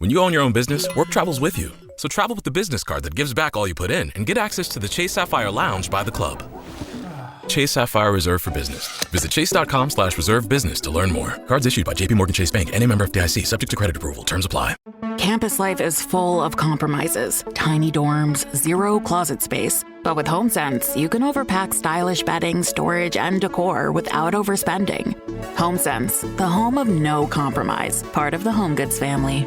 When you own your own business, work travels with you. So travel with the business card that gives back all you put in and get access to the Chase Sapphire Lounge by the club. Chase Sapphire Reserve for Business. Visit chase.com/reserve business to learn more. Cards issued by JPMorgan Chase Bank, N.A. member FDIC, subject to credit approval. Terms apply. Campus life is full of compromises. Tiny dorms, zero closet space. But with HomeSense, you can overpack stylish bedding, storage, and decor without overspending. HomeSense, the home of no compromise. Part of the HomeGoods family.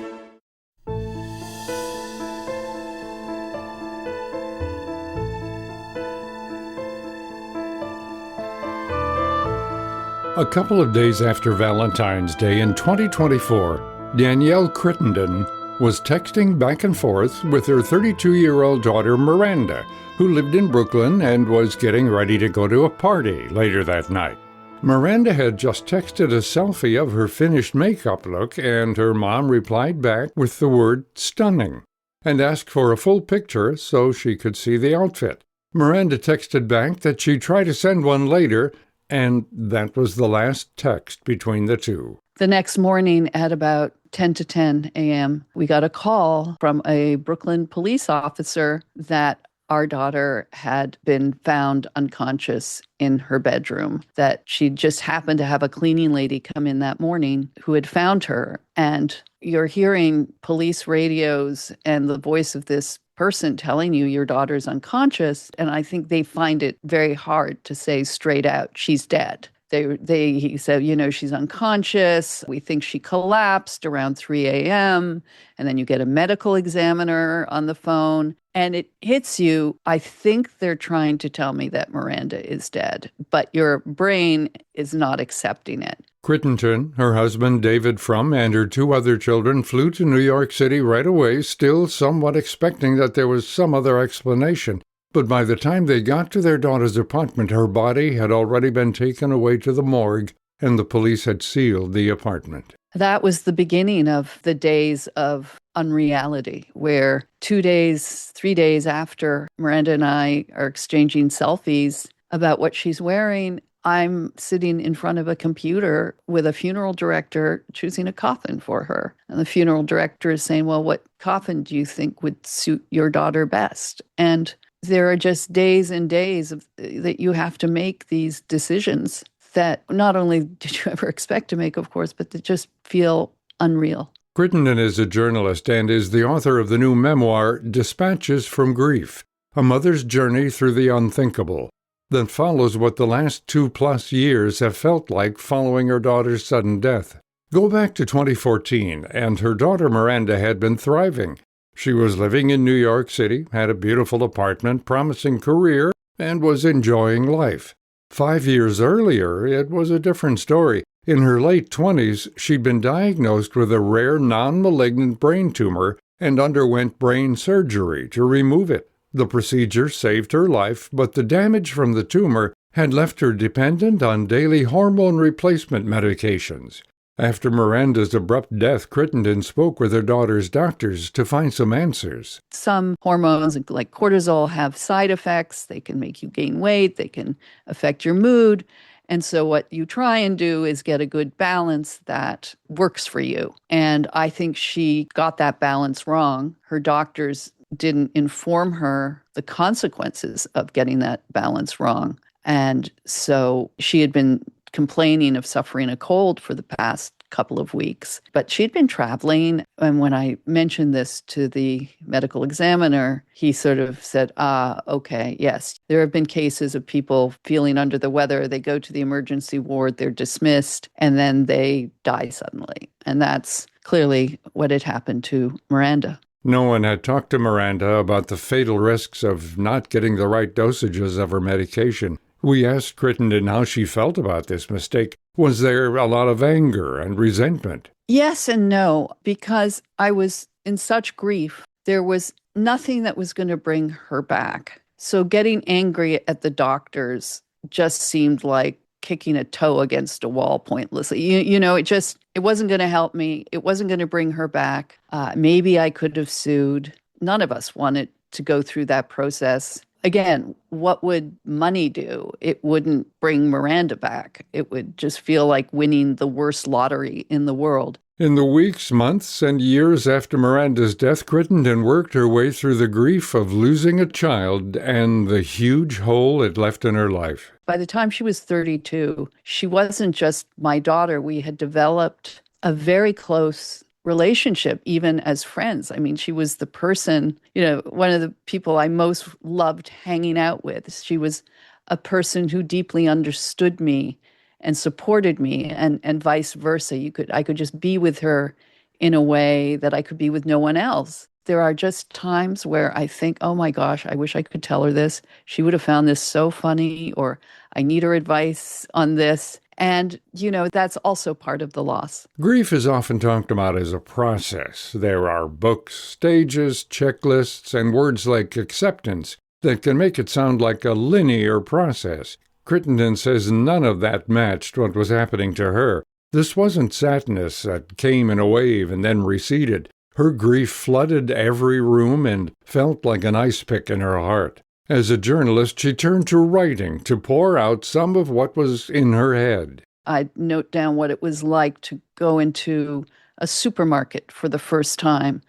A couple of days after Valentine's Day in 2024, Danielle Crittenden was texting back and forth with her 32-year-old daughter Miranda, who lived in Brooklyn and was getting ready to go to a party later that night. Miranda had just texted a selfie of her finished makeup look, and her mom replied back with the word stunning and asked for a full picture so she could see the outfit. Miranda texted back that she'd try to send one later, and that was the last text between the two. The next morning at about 10 to 10 a.m., we got a call from a Brooklyn police officer that our daughter had been found unconscious in her bedroom, that she just happened to have a cleaning lady come in that morning who had found her. And you're hearing police radios and the voice of this person telling you your daughter's unconscious, and I think they find it very hard to say straight out, she's dead. He said, she's unconscious. We think she collapsed around 3 a.m. And then you get a medical examiner on the phone and it hits you. I think they're trying to tell me that Miranda is dead, but your brain is not accepting it. Crittenden, her husband David Frum, and her two other children flew to New York City right away, still somewhat expecting that there was some other explanation. But by the time they got to their daughter's apartment, her body had already been taken away to the morgue, and the police had sealed the apartment. That was the beginning of the days of unreality, where 2 days, 3 days after Miranda and I are exchanging selfies about what she's wearing, I'm sitting in front of a computer with a funeral director choosing a coffin for her. And the funeral director is saying, well, what coffin do you think would suit your daughter best? And there are just days and days that you have to make these decisions that not only did you ever expect to make, of course, but that just feel unreal. Crittenden is a journalist and is the author of the new memoir, Dispatches from Grief, A Mother's Journey Through the Unthinkable, that follows what the last 2+ years have felt like following her daughter's sudden death. Go back to 2014, and her daughter Miranda had been thriving. She was living in New York City, had a beautiful apartment, promising career, and was enjoying life. 5 years earlier, it was a different story. In her late 20s, she'd been diagnosed with a rare non-malignant brain tumor and underwent brain surgery to remove it. The procedure saved her life, but the damage from the tumor had left her dependent on daily hormone replacement medications. After Miranda's abrupt death, Crittenden spoke with her daughter's doctors to find some answers. Some hormones, like cortisol, have side effects. They can make you gain weight. They can affect your mood. And so what you try and do is get a good balance that works for you. And I think she got that balance wrong. Her doctors didn't inform her the consequences of getting that balance wrong. And so she had been complaining of suffering a cold for the past couple of weeks, but she'd been traveling. And when I mentioned this to the medical examiner, he sort of said, okay, yes, there have been cases of people feeling under the weather. They go to the emergency ward, they're dismissed, and then they die suddenly. And that's clearly what had happened to Miranda. No one had talked to Miranda about the fatal risks of not getting the right dosages of her medication. We asked Crittenden how she felt about this mistake. Was there a lot of anger and resentment? Yes and no, because I was in such grief. There was nothing that was going to bring her back. So getting angry at the doctors just seemed like kicking a toe against a wall pointlessly. It wasn't going to help me. It wasn't going to bring her back. Maybe I could have sued. None of us wanted to go through that process. Again, what would money do? It wouldn't bring Miranda back. It would just feel like winning the worst lottery in the world. In the weeks, months, and years after Miranda's death, Crittenden worked her way through the grief of losing a child and the huge hole it left in her life. By the time she was 32, she wasn't just my daughter. We had developed a very close relationship, even as friends. I mean, she was the person, one of the people I most loved hanging out with. She was a person who deeply understood me and supported me, and vice versa. I could just be with her in a way that I could be with no one else. There are just times where I think, oh my gosh, I wish I could tell her this. She would have found this so funny, or I need her advice on this. And, that's also part of the loss. Grief is often talked about as a process. There are books, stages, checklists, and words like acceptance that can make it sound like a linear process. Crittenden says none of that matched what was happening to her. This wasn't sadness that came in a wave and then receded. Her grief flooded every room and felt like an ice pick in her heart. As a journalist, she turned to writing to pour out some of what was in her head. I'd note down what it was like to go into a supermarket for the first time,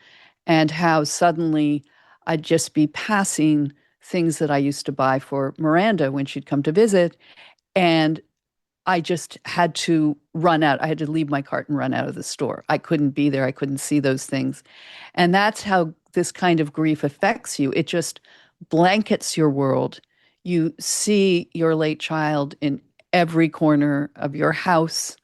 and how suddenly I'd just be passing things that I used to buy for Miranda when she'd come to visit, and I just had to run out. I had to leave my cart and run out of the store. I couldn't be there. I couldn't see those things. And that's how this kind of grief affects you. It just blankets your world. You see your late child in every corner of your house,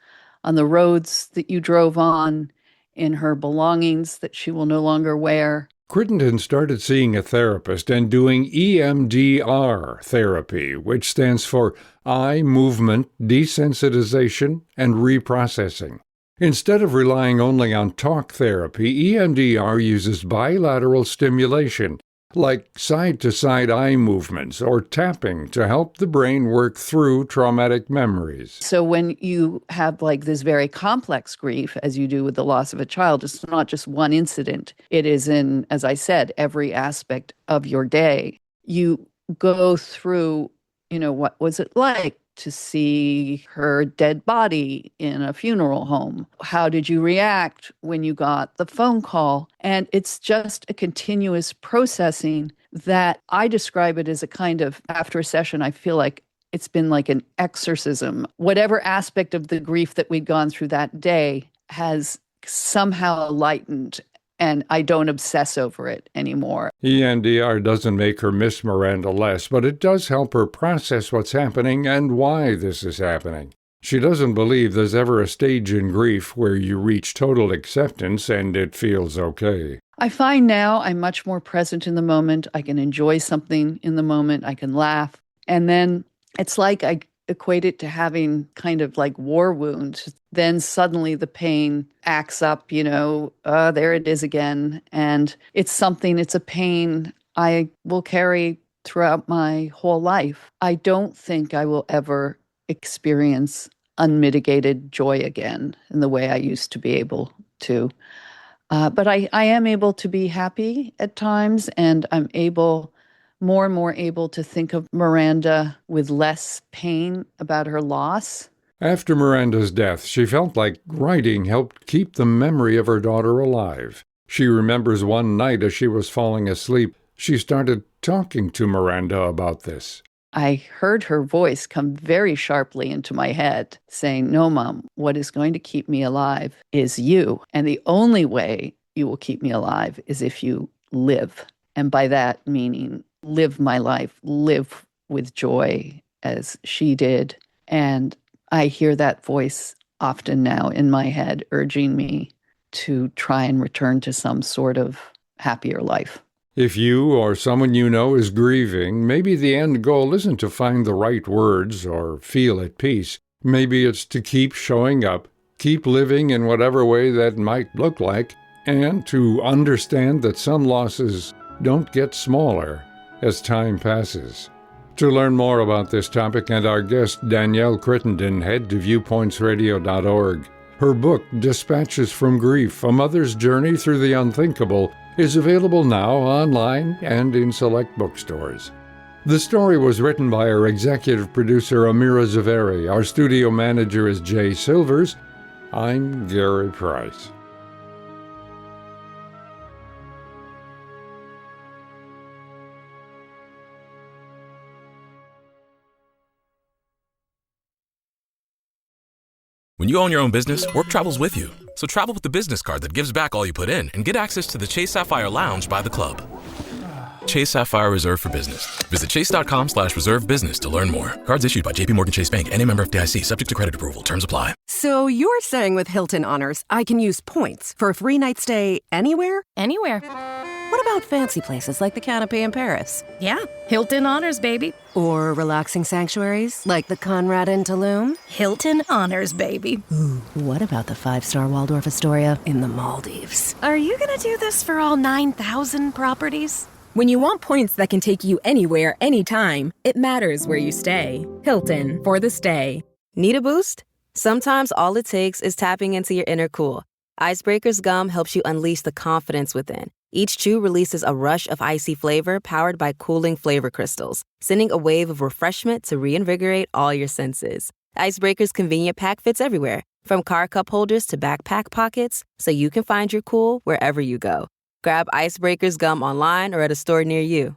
on the roads that you drove on, in her belongings that she will no longer wear. Crittenden started seeing a therapist and doing EMDR therapy, which stands for Eye Movement Desensitization and Reprocessing. Instead of relying only on talk therapy, EMDR uses bilateral stimulation, like side-to-side eye movements or tapping, to help the brain work through traumatic memories. So when you have like this very complex grief, as you do with the loss of a child, it's not just one incident. It is in, as I said, every aspect of your day. You go through, what was it like to see her dead body in a funeral home? How did you react when you got the phone call? And it's just a continuous processing that I describe it as a kind of, after a session, I feel like it's been like an exorcism. Whatever aspect of the grief that we'd gone through that day has somehow lightened, and I don't obsess over it anymore. EMDR doesn't make her miss Miranda less, but it does help her process what's happening and why this is happening. She doesn't believe there's ever a stage in grief where you reach total acceptance and it feels okay. I find now I'm much more present in the moment. I can enjoy something in the moment. I can laugh. And then it's like I equate it to having kind of like war wounds. Then suddenly the pain acts up, there it is again. And it's a pain I will carry throughout my whole life. I don't think I will ever experience unmitigated joy again in the way I used to be able to. But I am able to be happy at times, and I'm more and more able to think of Miranda with less pain about her loss. After Miranda's death, she felt like writing helped keep the memory of her daughter alive. She remembers one night as she was falling asleep, she started talking to Miranda about this. I heard her voice come very sharply into my head, saying, "No, Mom, what is going to keep me alive is you. And the only way you will keep me alive is if you live." And by that meaning, live my life, live with joy as she did. And I hear that voice often now in my head, urging me to try and return to some sort of happier life. If you or someone you know is grieving, maybe the end goal isn't to find the right words or feel at peace. Maybe it's to keep showing up, keep living in whatever way that might look like, and to understand that some losses don't get smaller as time passes. To learn more about this topic and our guest, Danielle Crittenden, head to viewpointsradio.org. Her book, Dispatches from Grief, A Mother's Journey Through the Unthinkable, is available now online and in select bookstores. The story was written by our executive producer, Amirah Zaveri. Our studio manager is Jay Silvers. I'm Gary Price. When you own your own business, work travels with you. So travel with the business card that gives back all you put in and get access to the Chase Sapphire Lounge by the club. Chase Sapphire Reserve for Business. Visit chase.com/reserve business to learn more. Cards issued by JPMorgan Chase Bank, N.A. member FDIC, subject to credit approval. Terms apply. So you're saying with Hilton Honors, I can use points for a free night stay anywhere? Anywhere. What about fancy places like the Canopy in Paris? Yeah, Hilton Honors, baby. Or relaxing sanctuaries like the Conrad in Tulum? Hilton Honors, baby. Ooh, what about the 5-star Waldorf Astoria in the Maldives? Are you gonna do this for all 9,000 properties? When you want points that can take you anywhere, anytime, it matters where you stay. Hilton, for the stay. Need a boost? Sometimes all it takes is tapping into your inner cool. Icebreaker's gum helps you unleash the confidence within. Each chew releases a rush of icy flavor powered by cooling flavor crystals, sending a wave of refreshment to reinvigorate all your senses. Icebreaker's convenient pack fits everywhere, from car cup holders to backpack pockets, so you can find your cool wherever you go. Grab Icebreaker's gum online or at a store near you.